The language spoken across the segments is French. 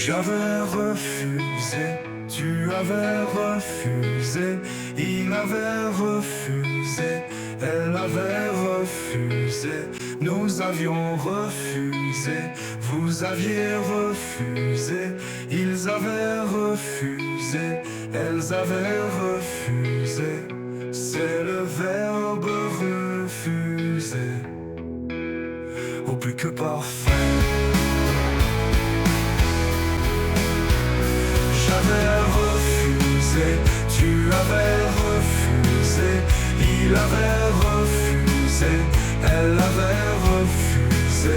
J'avais refusé, tu avais refusé, il avait refusé, elle avait refusé, nous avions refusé, vous aviez refusé, ils avaient refusé, elles avaient refusé, c'est le verbe refuser, au plus que parfait. J'avais refusé, tu avais refusé, il avait refusé, elle avait refusé,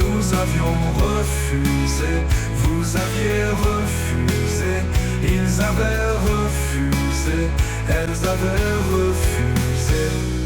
nous avions refusé, vous aviez refusé, ils avaient refusé, elles avaient refusé.